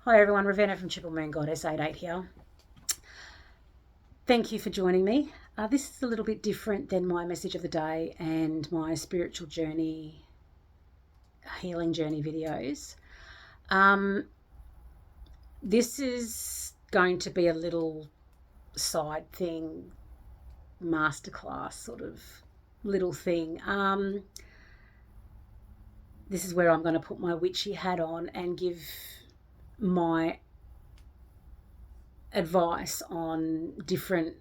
Hi everyone, Ravenna from Triple Moon Goddess 88 here. Thank you for joining me. This is a little bit different than my message of the day and my spiritual journey, healing journey videos. This is going to be a little side thing, masterclass sort of little thing. This is where I'm going to put my witchy hat on and give my advice on different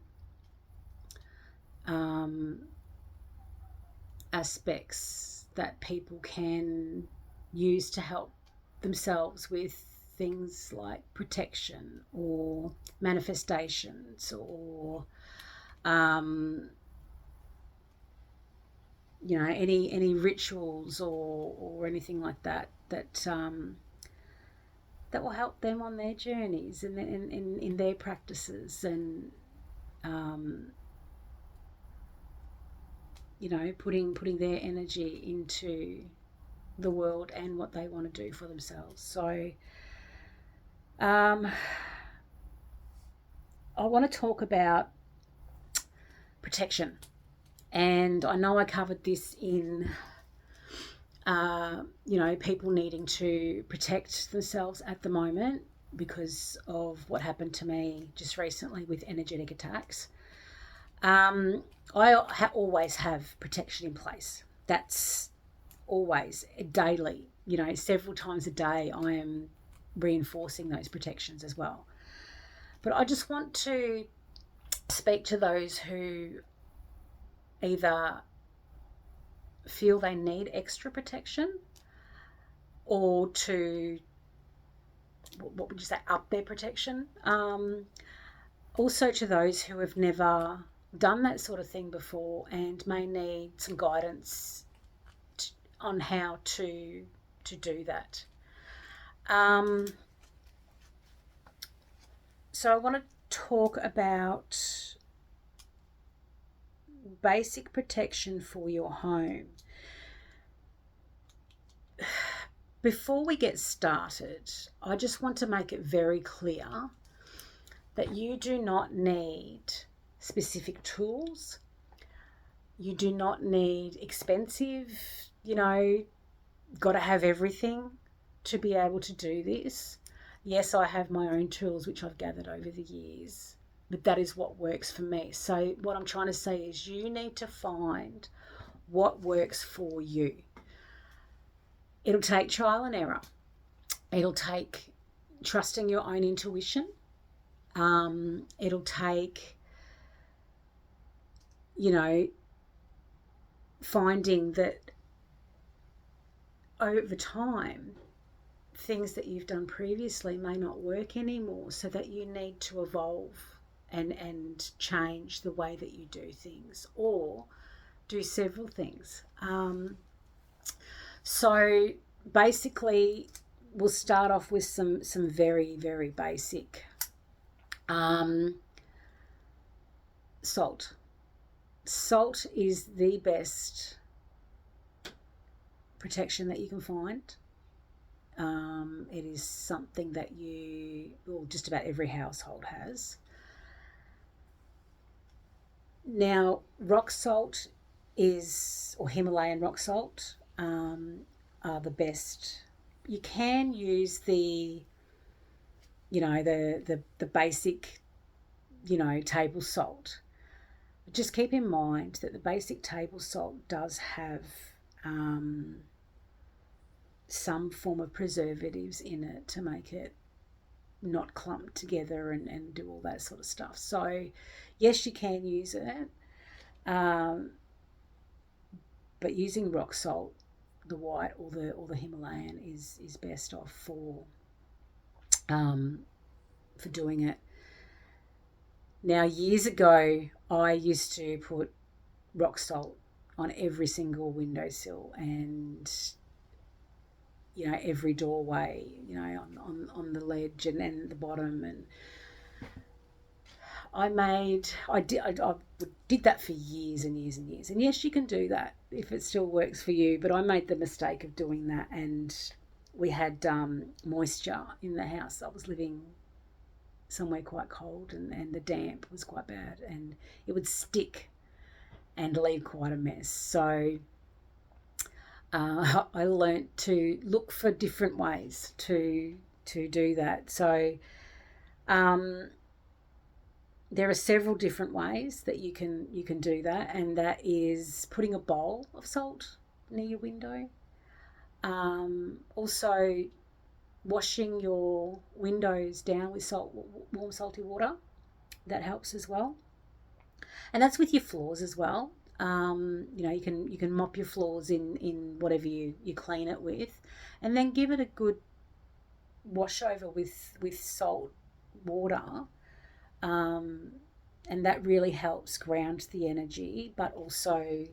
aspects that people can use to help themselves with things like protection or manifestations or any rituals or anything like that that will help them on their journeys and in their practices and putting their energy into the world and what they want to do for themselves. So I want to talk about protection, and I know I covered this in people needing to protect themselves at the moment because of what happened to me just recently with energetic attacks. I always have protection in place. That's always daily, several times a day I am reinforcing those protections as well. But I just want to speak to those who either feel they need extra protection or to, what would you say, up their protection. Also to those who have never done that sort of thing before and may need some guidance on how to do that. So I want to talk about basic protection for your home. Before we get started, I just want to make it very clear that you do not need specific tools. You do not need expensive, got to have everything to be able to do this. Yes, I have my own tools which I've gathered over the years, but that is what works for me. So what I'm trying to say is you need to find what works for you. It'll take trial and error. It'll take trusting your own intuition. It'll take, finding that over time, things that you've done previously may not work anymore, so that you need to evolve and change the way that you do things or do several things. So basically we'll start off with some very, very basic. Salt. Salt is the best protection that you can find. It is something that just about every household has. Now, rock salt or Himalayan rock salt are the best. You can use the basic, table salt. But just keep in mind that the basic table salt does have some form of preservatives in it to make it not clump together and do all that sort of stuff. So yes, you can use it, but using rock salt, the white or the Himalayan is best off for doing it. Now, years ago, I used to put rock salt on every single windowsill and every doorway, on the ledge and the bottom, and I did that for years and years and years. And yes, you can do that if it still works for you, but I made the mistake of doing that and we had moisture in the house. I was living somewhere quite cold, and the damp was quite bad, and it would stick and leave quite a mess. So I learnt to look for different ways to do that. So there are several different ways that you can do that, and that is putting a bowl of salt near your window. Also washing your windows down with warm salty water. That helps as well. And that's with your floors as well. You can mop your floors in whatever you clean it with, and then give it a good wash over with salt water. And that really helps ground the energy, but also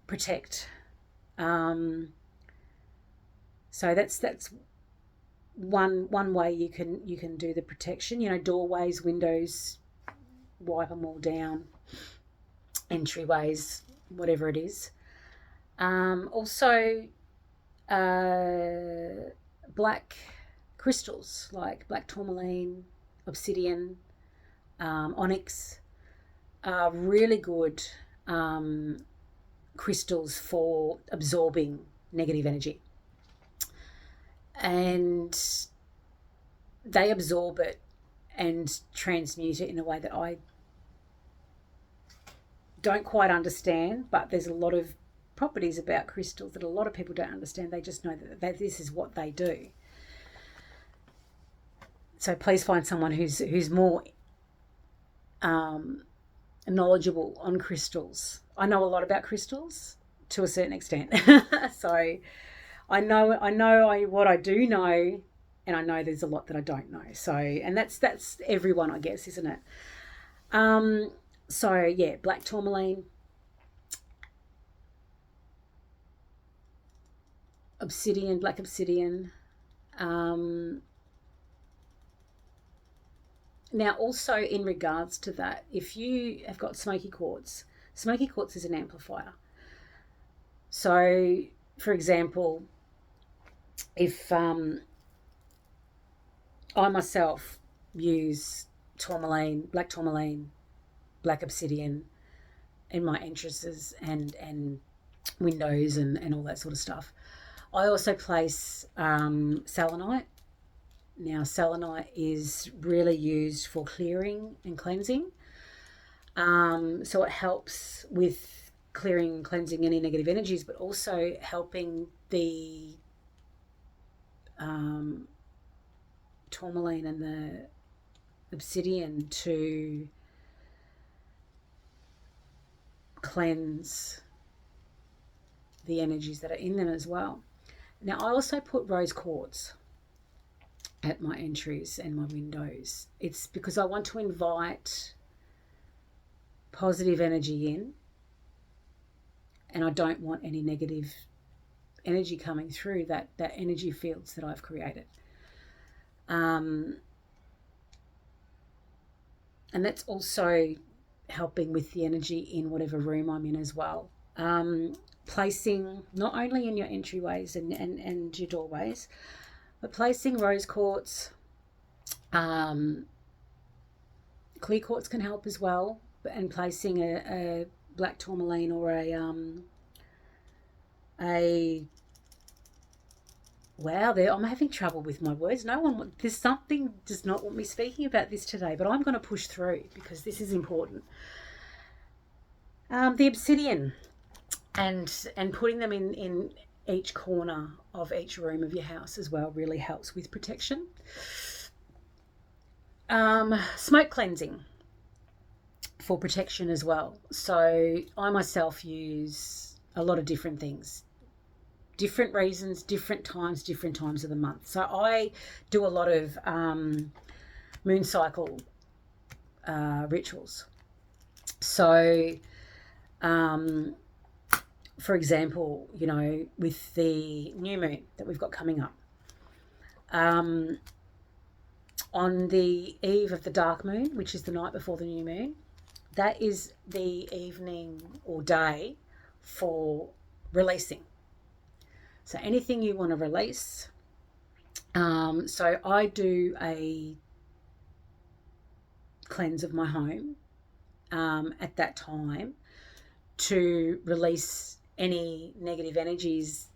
protect. So that's one way you can do the protection. Doorways, windows, wipe them all down, entryways, whatever it is. Also, black crystals like black tourmaline, obsidian, onyx are really good crystals for absorbing negative energy. And they absorb it and transmute it in a way that I don't quite understand, but there's a lot of properties about crystals that a lot of people don't understand. They just know that this is what they do. So please find someone who's more knowledgeable on crystals. I know a lot about crystals to a certain extent. So I know what I do know, and I know there's a lot that I don't know. So, and that's everyone, I guess, isn't it? So yeah, black tourmaline, obsidian, black obsidian. Now, also in regards to that, if you have got smoky quartz is an amplifier. So, for example, if I myself use black obsidian in my entrances and windows and all that sort of stuff, I also place selenite. Now, selenite is really used for clearing and cleansing. So it helps with clearing and cleansing any negative energies, but also helping the tourmaline and the obsidian to cleanse the energies that are in them as well. Now, I also put rose quartz at my entries and my windows. It's because I want to invite positive energy in, and I don't want any negative energy coming through that energy fields that I've created. And that's also helping with the energy in whatever room I'm in as well. Placing not only in your entryways and your doorways, but placing rose quartz, clear quartz can help as well, and placing a black tourmaline or I'm having trouble with my words. There's something does not want me speaking about this today, but I'm going to push through because this is important. The obsidian and putting them in each corner of each room of your house as well really helps with protection. Smoke cleansing for protection as well. So I myself use a lot of different things, different reasons, different times of the month. So I do a lot of moon cycle rituals. So for example, with the new moon that we've got coming up, on the eve of the dark moon, which is the night before the new moon, that is the evening or day for releasing. So anything you want to release. So I do a cleanse of my home at that time to release any negative energies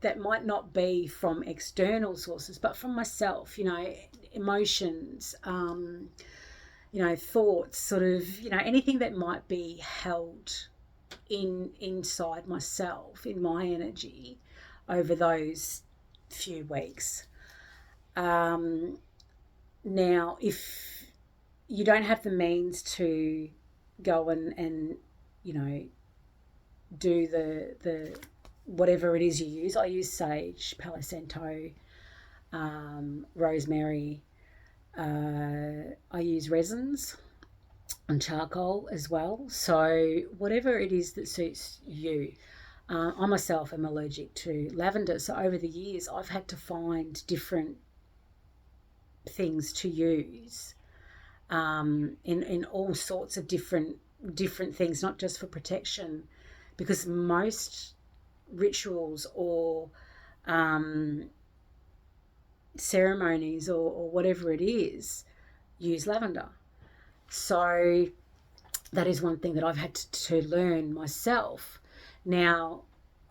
that might not be from external sources, but from myself, emotions, thoughts, sort of, anything that might be held inside myself, in my energy over those few weeks. Now, if you don't have the means to go and do the whatever it is you use, I use sage, Palo Santo, rosemary. I use resins and charcoal as well. So whatever it is that suits you. I myself am allergic to lavender, so over the years I've had to find different things to use in all sorts of different things, not just for protection, because most rituals or ceremonies or whatever it is use lavender. So that is one thing that I've had to learn myself. Now,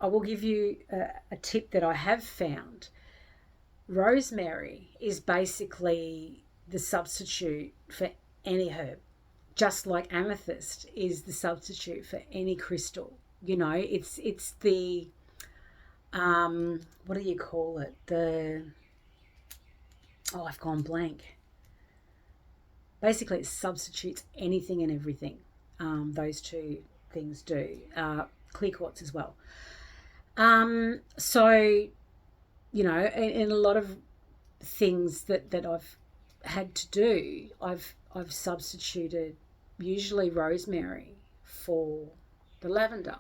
I will give you a tip that I have found. Rosemary is basically the substitute for any herb, just like amethyst is the substitute for any crystal. It's the what do you call it? I've gone blank. Basically, it substitutes anything and everything. Those two things do. Clear quartz as well. So, in a lot of things that I've had to do, I've substituted usually rosemary for the lavender.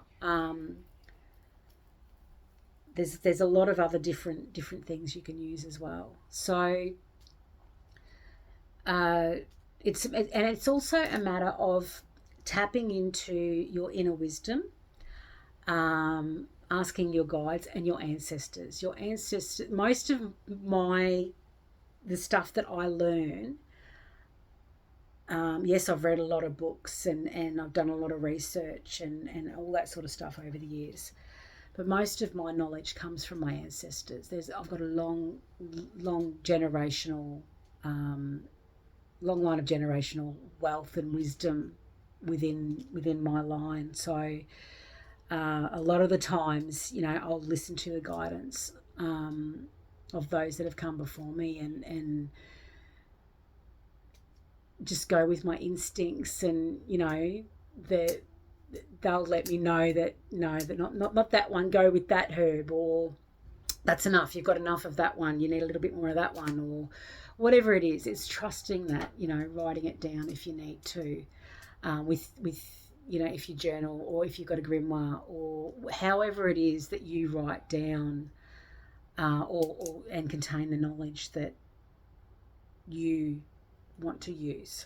There's a lot of other different things you can use as well. So it's also a matter of tapping into your inner wisdom, asking your guides and your ancestors. Most of the stuff that I learn, yes, I've read a lot of books and I've done a lot of research and all that sort of stuff over the years. But most of my knowledge comes from my ancestors. I've got a long generational, long line of generational wealth and wisdom within my line. So a lot of the times, I'll listen to the guidance of those that have come before me and just go with my instincts, and they'll let me know that not that one, go with that herb, or that's enough, you've got enough of that one, you need a little bit more of that one, or whatever it is. It's trusting that, writing it down if you need to, with if you journal, or if you've got a grimoire, or however it is that you write down and contain the knowledge that you want to use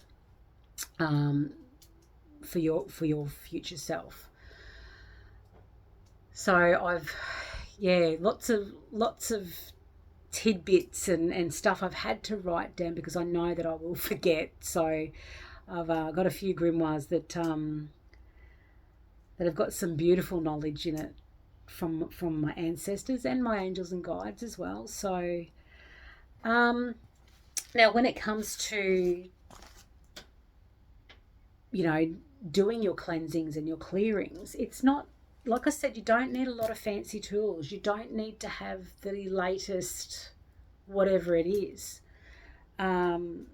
for your future self. So I've lots of tidbits and stuff I've had to write down because I know that I will forget. So I've got a few grimoires that have got some beautiful knowledge in it from my ancestors and my angels and guides as well. So now when it comes to doing your cleansings and your clearings, it's not, like I said, you don't need a lot of fancy tools. You don't need to have the latest whatever it is. So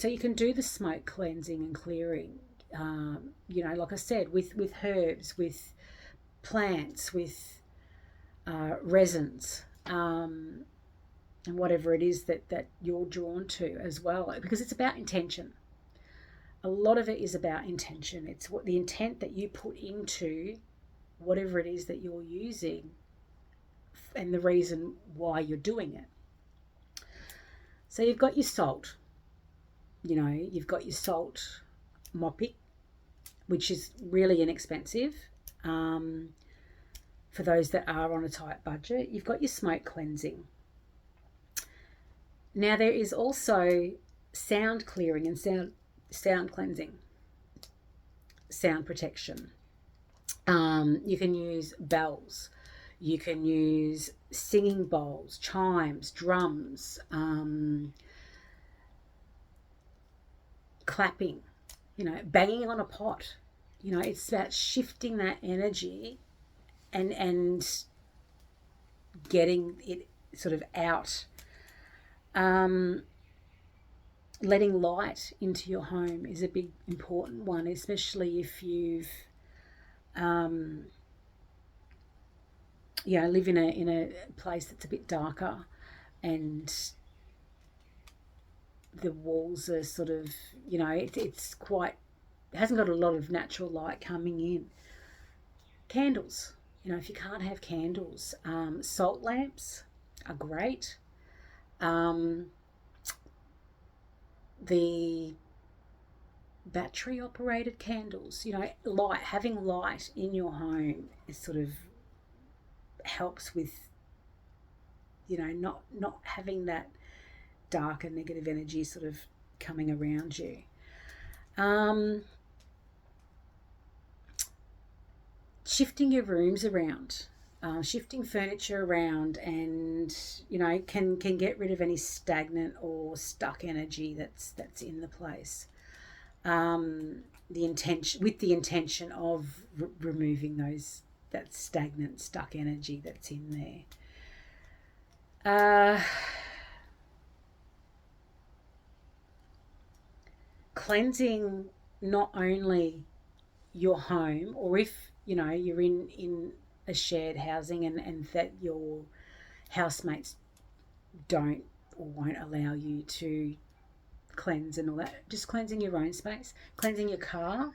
you can do the smoke cleansing and clearing, like I said, with herbs, with plants, with resins, and whatever it is that you're drawn to as well, because it's about intention. A lot of it is about intention. It's what the intent that you put into whatever it is that you're using and the reason why you're doing it. So you've got your salt. You've got your salt moppy, which is really inexpensive. for those that are on a tight budget, you've got your smoke cleansing. Now there is also sound clearing and sound cleansing, sound protection. You can use bells, you can use singing bowls, chimes, drums, clapping, banging on a pot. It's about shifting that energy and getting it sort of out. Letting light into your home is a big important one, especially if you've live in a place that's a bit darker and the walls are sort of, it's quite, it hasn't got a lot of natural light coming in. Candles, if you can't have candles, salt lamps are great. The battery operated candles, having light in your home is sort of helps with, not having that dark and negative energy sort of coming around you. Shifting your rooms around, shifting furniture around, and can get rid of any stagnant or stuck energy that's in the place. The intention of removing that stagnant, stuck energy that's in there. Cleansing not only your home, or if you're in a shared housing and that your housemates don't or won't allow you to cleanse and all that, just cleansing your own space, cleansing your car,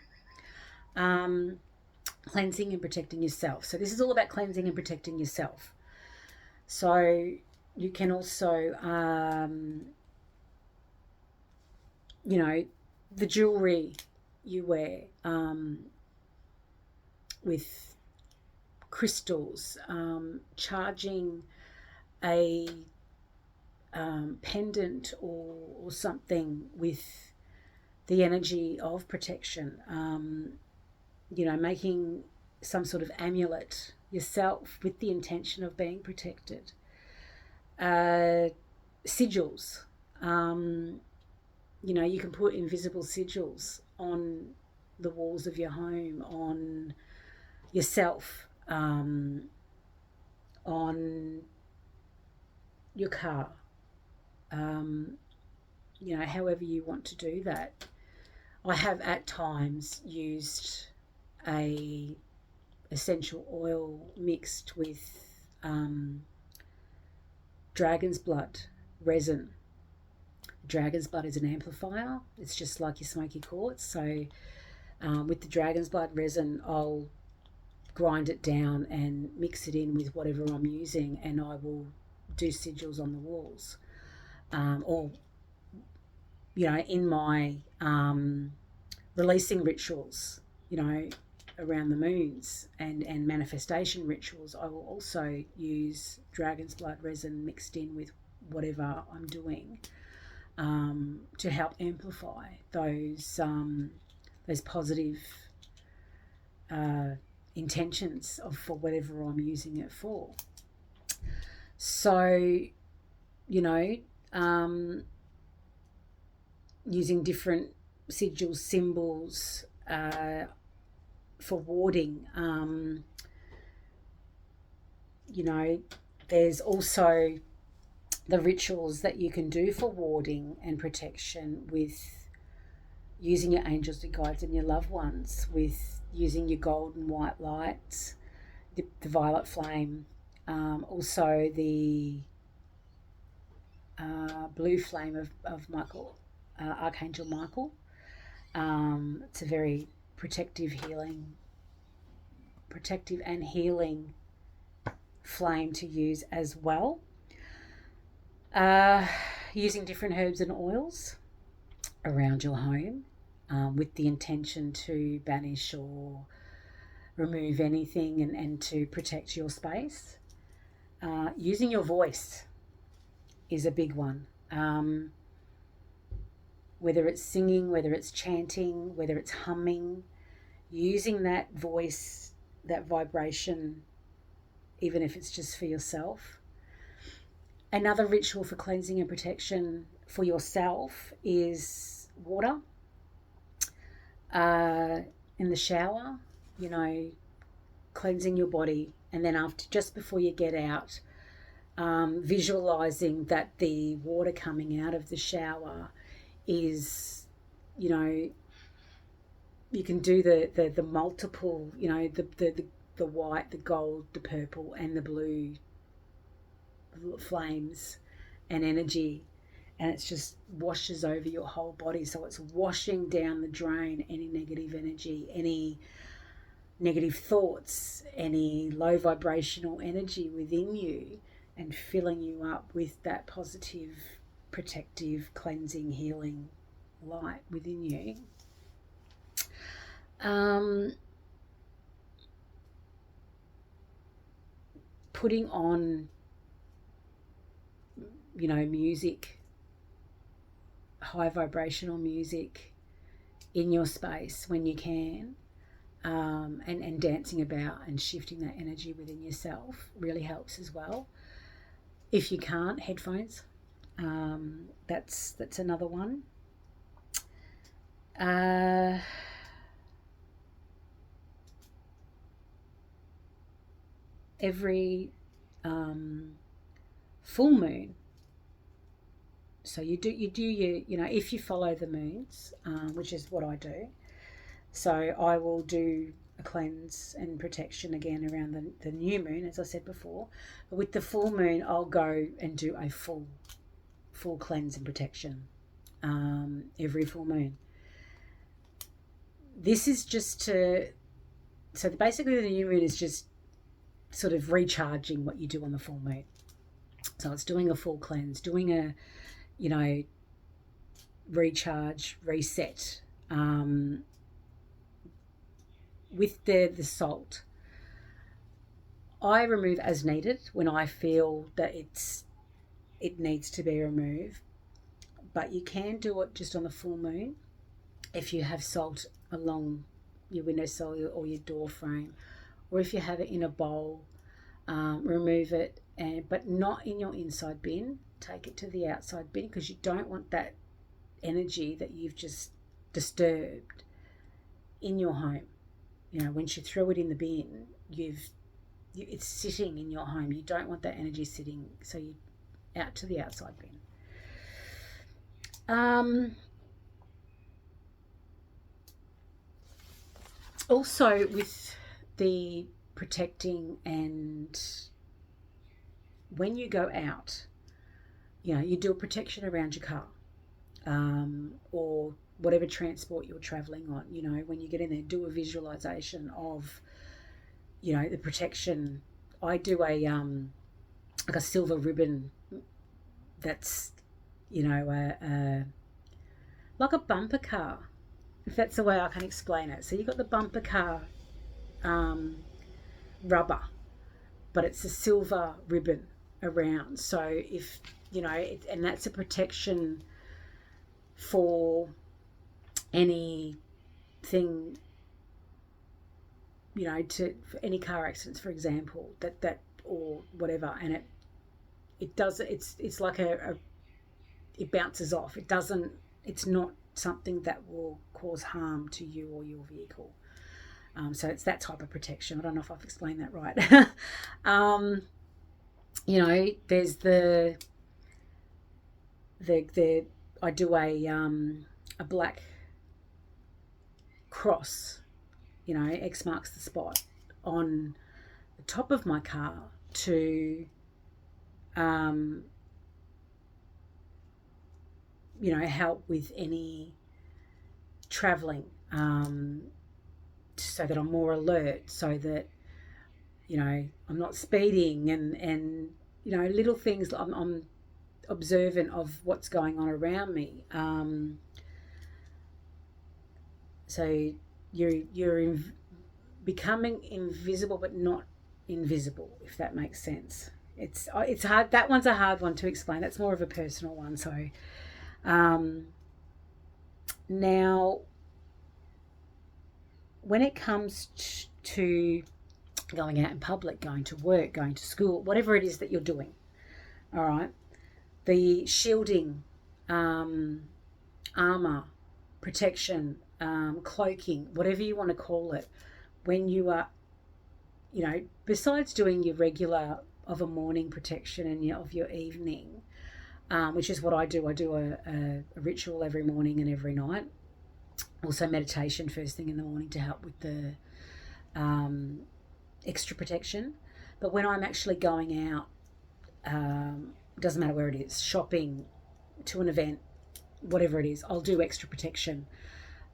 cleansing and protecting yourself. So this is all about cleansing and protecting yourself. So you can also the jewelry you wear, with crystals, charging a pendant or something with the energy of protection, making some sort of amulet yourself with the intention of being protected. Sigils, you can put invisible sigils on the walls of your home, on yourself, on your car, however you want to do that. I have at times used a essential oil mixed with dragon's blood resin. Dragon's blood is an amplifier. It's just like your smoky quartz. So with the dragon's blood resin, I'll grind it down and mix it in with whatever I'm using, and I will do sigils on the walls, or in my releasing rituals, around the moons and manifestation rituals, I will also use dragon's blood resin mixed in with whatever I'm doing, to help amplify those positive intentions for whatever I'm using it for. So, using different sigil symbols for warding. There's also the rituals that you can do for warding and protection with using your angels, your guides, and your loved ones, with using your gold and white lights, the violet flame, also the blue flame of Michael, Archangel Michael. It's a very protective and healing flame to use as well. Using different herbs and oils around your home, with the intention to banish or remove anything and to protect your space. Using your voice is a big one. Whether it's singing, whether it's chanting, whether it's humming, using that voice, that vibration, even if it's just for yourself. Another ritual for cleansing and protection for yourself is water. In the shower, cleansing your body, and then just before you get out, visualizing that the water coming out of the shower is, you can do the multiple, the white, the gold, the purple, and the blue flames and energy, and it just washes over your whole body. So it's washing down the drain any negative energy, any negative thoughts, any low vibrational energy within you, and filling you up with that positive, protective, cleansing, healing light within you. Putting on, music, high vibrational music in your space when you can, and dancing about and shifting that energy within yourself really helps as well. If you can't, headphones, that's another one. Every full moon, so you do your, if you follow the moons, which is what I do, so I will do a cleanse and protection again around the new moon, as I said before. But with the full moon, I'll go and do a full cleanse and protection every full moon. This is just so basically the new moon is just sort of recharging what you do on the full moon. So it's doing a full cleanse, doing a, recharge, reset, with the salt. I remove as needed when I feel that it needs to be removed, but you can do it just on the full moon if you have salt along your windowsill or your door frame, or if you have it in a bowl, remove it, but not in your inside bin. Take it to the outside bin, because you don't want that energy that you've just disturbed in your home. Once you throw it in the bin, it's sitting in your home. You don't want that energy sitting, so you out to the outside bin. Also, with the protecting, and when you go out, you do a protection around your car, or whatever transport you're traveling on. When you get in there, do a visualization of, the protection. I do a like a silver ribbon that's, like a bumper car, if that's the way I can explain it. So you've got the bumper car rubber, but it's a silver ribbon around. So if, and that's a protection for anything, for any car accidents, for example, that or whatever, and it's like it bounces off. It's not something that will cause harm to you or your vehicle. So it's that type of protection. I don't know if I've explained that right. There's the I do a black cross, X marks the spot, on the top of my car to help with any traveling, so that I'm more alert, so that I'm not speeding, and little things. I'm observant of what's going on around me. So you're becoming invisible but not invisible, if that makes sense. It's hard. That one's a hard one to explain. That's more of a personal one. So now, when it comes to going out in public, going to work, going to school, whatever it is that you're doing, all right, the shielding, armor, protection, cloaking, whatever you want to call it, when you are, besides doing your regular of a morning protection and of your evening, which is what I do. I do a ritual every morning and every night. Also meditation first thing in the morning to help with the extra protection. But when I'm actually going out, doesn't matter where it is, shopping, to an event, whatever it is, I'll do extra protection,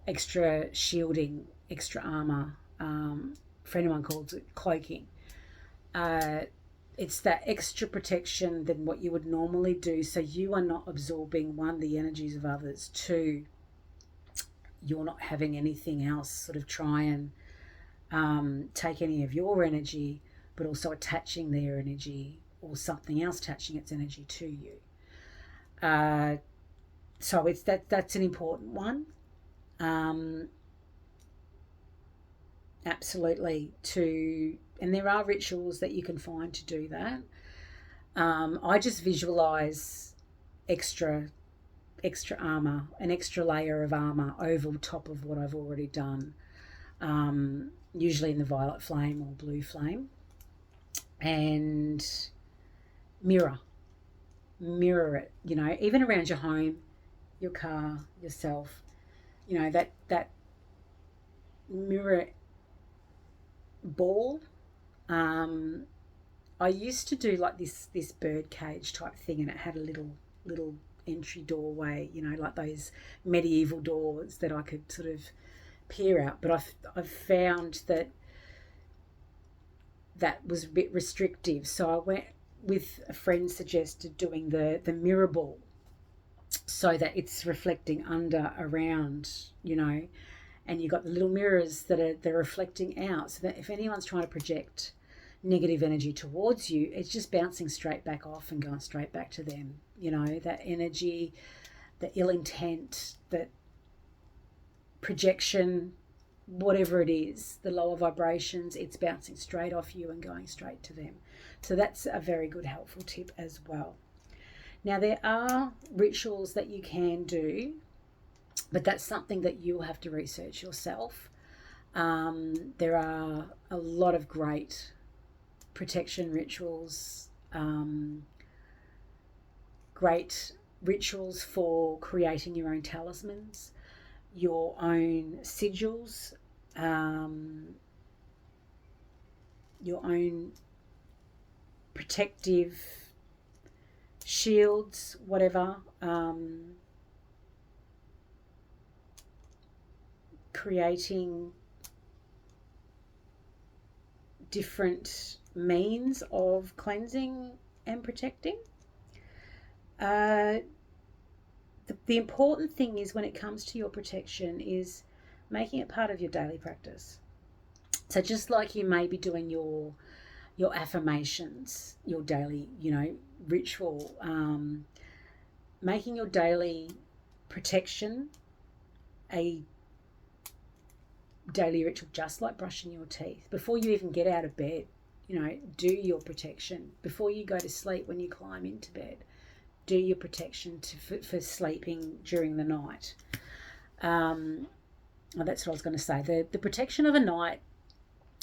extra shielding, extra armor. A friend of mine calls it cloaking. It's that extra protection than what you would normally do, so you are not absorbing, one, the energies of others, two, you're not having anything else sort of try and take any of your energy, but also attaching their energy or something else attaching its energy to you. So that's an important one. Absolutely. And there are rituals that you can find to do that. I just visualize extra armor, an extra layer of armor over top of what I've already done, usually in the violet flame or blue flame, and mirror it, even around your home, your car, yourself, that mirror ball. I used to do like this bird cage type thing, and it had a little entry doorway, like those medieval doors that I could sort of peer out. But I've found that was a bit restrictive, so I went with a friend suggested doing the mirror ball, so that it's reflecting around, and you've got the little mirrors they're reflecting out, so that if anyone's trying to project negative energy towards you, it's just bouncing straight back off and going straight back to them. That energy, the ill intent, that projection, whatever it is, the lower vibrations, it's bouncing straight off you and going straight to them. So that's a very good, helpful tip as well. Now, there are rituals that you can do, but that's something that you'll have to research yourself. There are a lot of great protection rituals, great rituals for creating your own talismans, your own sigils, your own protective shields, whatever, creating different means of cleansing and protecting. The important thing is, when it comes to your protection, is making it part of your daily practice. So just like you may be doing your affirmations, your daily, ritual, making your daily protection a daily ritual, just like brushing your teeth. Before you even get out of bed, do your protection. Before you go to sleep, when you climb into bed, do your protection for sleeping during the night. That's what I was going to say. The protection of a night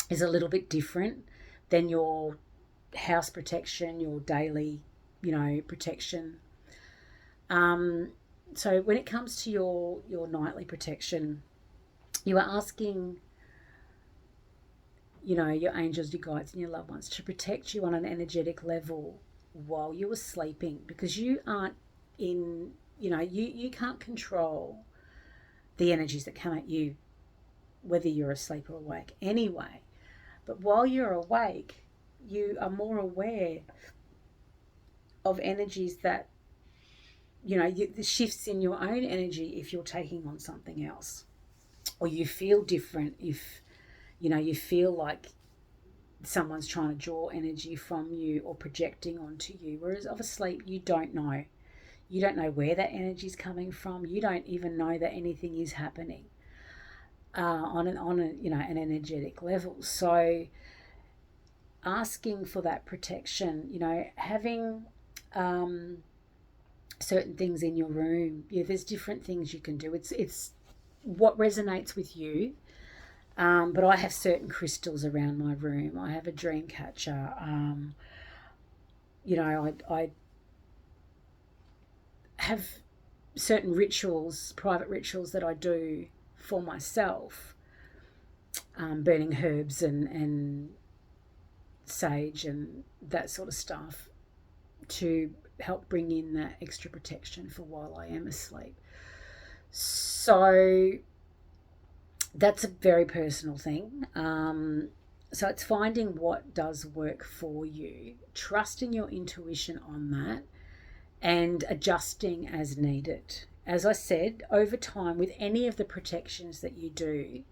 is a little bit different than your house protection, your daily, protection. So when it comes to your nightly protection, you are asking, your angels, your guides, and your loved ones to protect you on an energetic level while you are sleeping, because you aren't in, you can't control the energies that come at you, whether you're asleep or awake anyway. But while you're awake, you are more aware of energies that, the shifts in your own energy if you're taking on something else, or you feel different if You feel like someone's trying to draw energy from you or projecting onto you, whereas obviously you don't know. You don't know where that energy is coming from. You don't even know that anything is happening on an energetic level. So asking for that protection, having certain things in your room. There's different things you can do. It's what resonates with you. But I have certain crystals around my room. I have a dream catcher. I have certain rituals, private rituals that I do for myself, burning herbs and sage and that sort of stuff to help bring in that extra protection for while I am asleep. So that's a very personal thing. So it's finding what does work for you, trusting your intuition on that, and adjusting as needed. As I said, over time, with any of the protections that you do,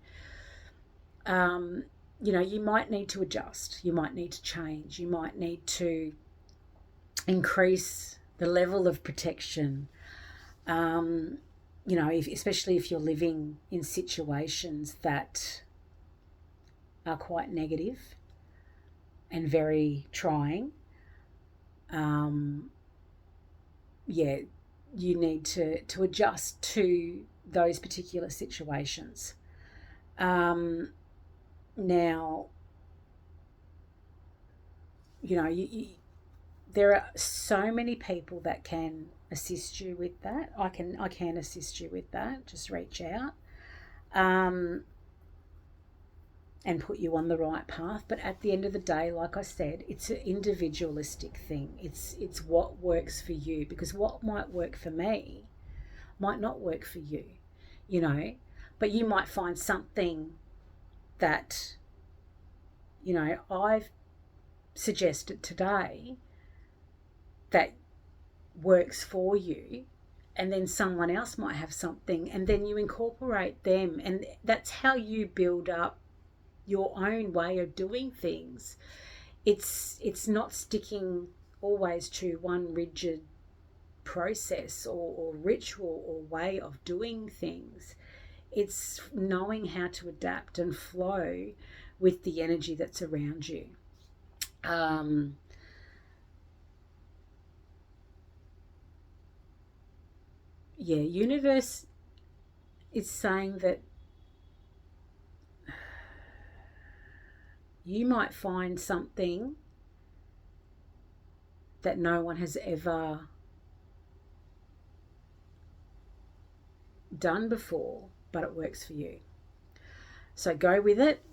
you might need to adjust. You might need to change. You might need to increase the level of protection. Especially if you're living in situations that are quite negative and very trying, you need to adjust to those particular situations. Now, there are so many people that can assist you with that. I can assist you with that. Just reach out and put you on the right path. But at the end of the day, like I said, it's an individualistic thing. It's what works for you, because what might work for me might not work for you, but you might find something that, I've suggested today that works for you, and then someone else might have something, and then you incorporate them, and that's how you build up your own way of doing things. It's not sticking always to one rigid process or ritual or way of doing things. It's knowing how to adapt and flow with the energy that's around you. Universe is saying that you might find something that no one has ever done before, but it works for you. So go with it,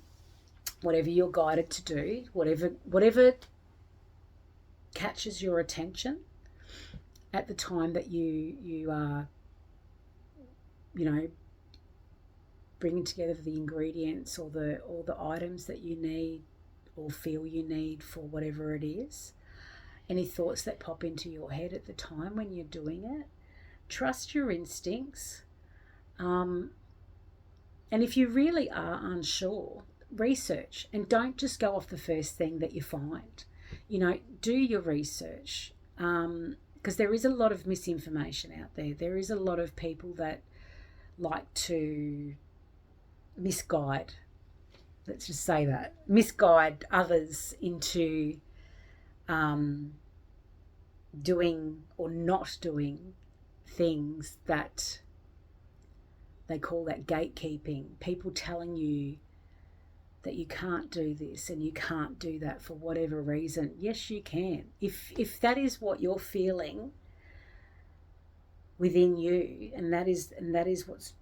whatever you're guided to do, whatever catches your attention at the time that you are, bringing together the ingredients or the items that you need or feel you need for whatever it is. Any thoughts that pop into your head at the time when you're doing it, trust your instincts. And if you really are unsure, research, and don't just go off the first thing that you find. Do your research, because there is a lot of misinformation out there. There is a lot of people that like to misguide, let's just say that, misguide others into doing or not doing things that they call that gatekeeping. People telling you that you can't do this and you can't do that for whatever reason. Yes, you can. If that is what you're feeling within you, and that is what's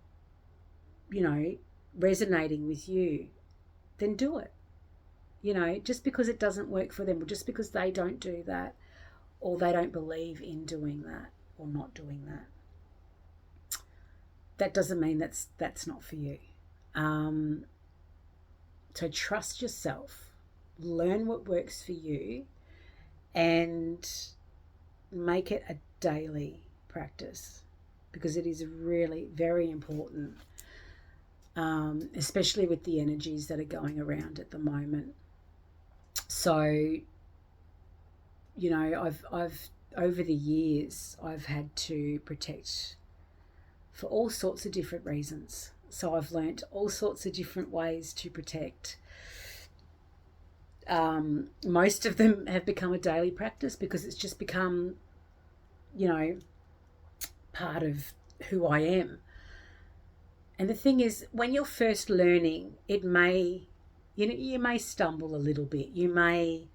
resonating with you, then do it. Just because it doesn't work for them, or just because they don't do that, or they don't believe in doing that or not doing that, that doesn't mean that's not for you. So trust yourself, learn what works for you, and make it a daily practice, because it is really very important especially with the energies that are going around at the moment. So, I've over the years, I've had to protect for all sorts of different reasons. So I've learnt all sorts of different ways to protect. Most of them have become a daily practice because it's just become, part of who I am. And the thing is, when you're first learning, you may stumble a little bit. You may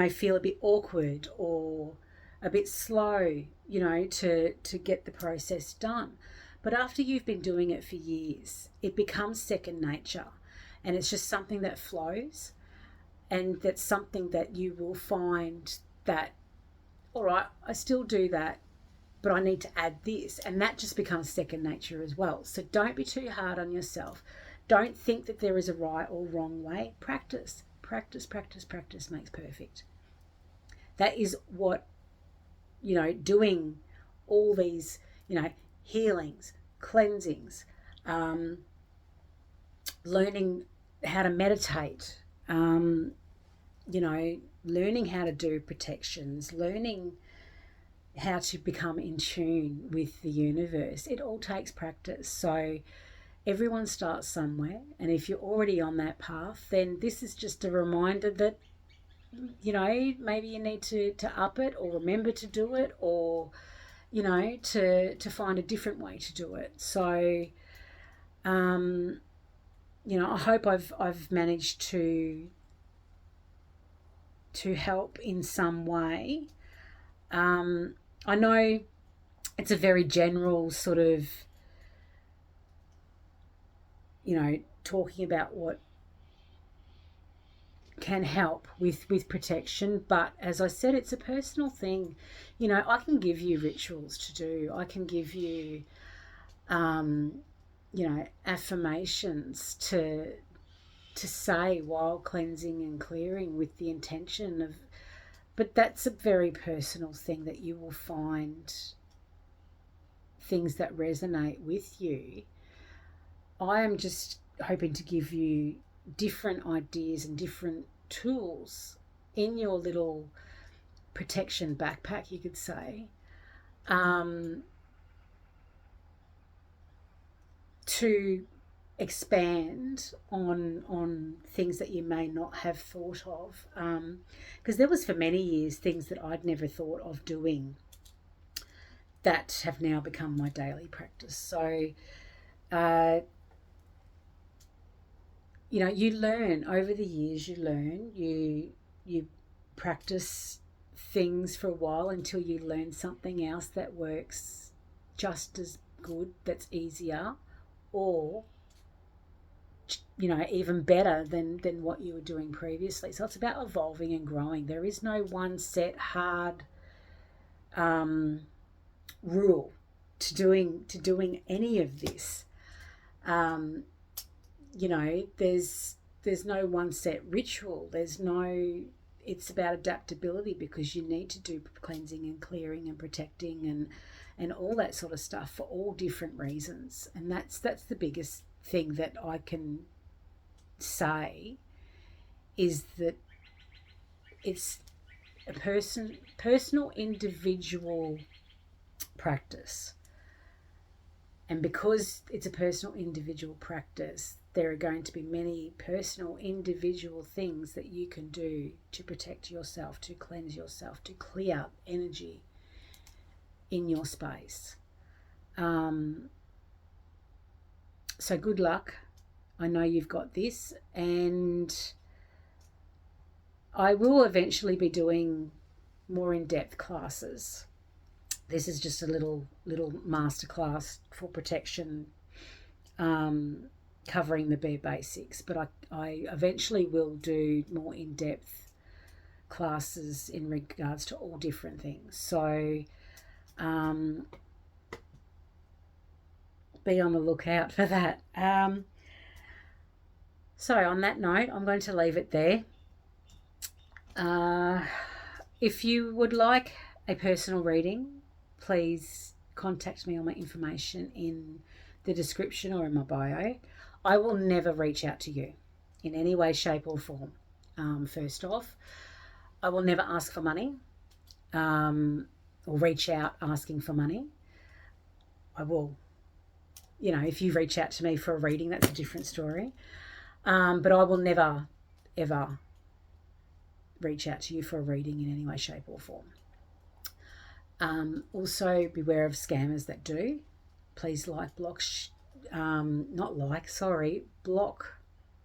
feel a bit awkward or a bit slow, to get the process done. But after you've been doing it for years, it becomes second nature, and it's just something that flows, and that's something that you will find that, all right, I still do that, but I need to add this, and that just becomes second nature as well. So don't be too hard on yourself. Don't think that there is a right or wrong way. Practice, practice, practice, practice makes perfect. That is what, doing all these, healings, cleansings, learning how to meditate, learning how to do protections, learning how to become in tune with the universe. It all takes practice. So everyone starts somewhere, and if you're already on that path, then this is just a reminder that, maybe you need to up it, or remember to do it, or, to find a different way to do it. So, I hope I've managed to help in some way. I know it's a very general sort of, talking about what can help with protection, but as I said, it's a personal thing. I can give you rituals to do. I can give you, affirmations to say while cleansing and clearing, with the intention of, but that's a very personal thing that you will find things that resonate with you. I am just hoping to give you different ideas and different tools in your little protection backpack, you could say, to expand on things that you may not have thought of, because there was for many years things that I'd never thought of doing that have now become my daily practice. So you learn over the years. You practice things for a while until you learn something else that works just as good, that's easier, or even better than what you were doing previously. So it's about evolving and growing. There is no one set hard rule to doing any of this. There's no one set ritual. It's about adaptability, because you need to do cleansing and clearing and protecting and all that sort of stuff for all different reasons. And that's the biggest thing that I can say, is that it's a personal, individual practice. And because it's a personal, individual practice, there are going to be many personal, individual things that you can do to protect yourself, to cleanse yourself, to clear energy in your space. So good luck. I know you've got this, and I will eventually be doing more in-depth classes. This is just a little masterclass for protection, covering the bare basics. But I eventually will do more in-depth classes in regards to all different things. So be on the lookout for that. So on that note, I'm going to leave it there. If you would like a personal reading, please contact me on my information in the description or in my bio, I will never reach out to you in any way, shape, or form. First off, I will never ask for money or reach out asking for money. I will, if you reach out to me for a reading, that's a different story. But I will never, ever reach out to you for a reading in any way, shape, or form. Also, beware of scammers that do. Please block,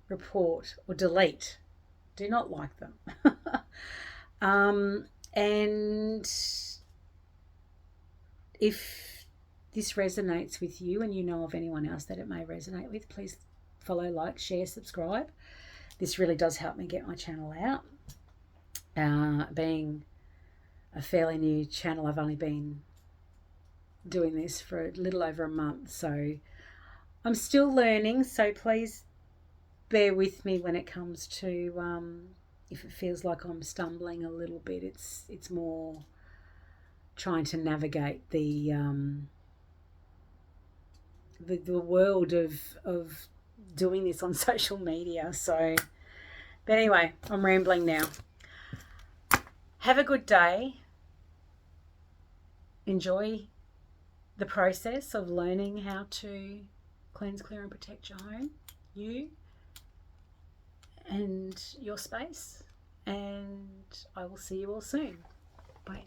report, or delete. Do not like them. And if this resonates with you and you know of anyone else that it may resonate with, please follow, like, share, subscribe. This really does help me get my channel out. Being a fairly new channel, I've only been doing this for a little over a month, so I'm still learning, so please bear with me when it comes to if it feels like I'm stumbling a little bit. It's more trying to navigate the world of doing this on social media. So, but anyway, I'm rambling now. Have a good day. Enjoy the process of learning how to cleanse, clear, and protect your home, you and your space. And I will see you all soon. Bye.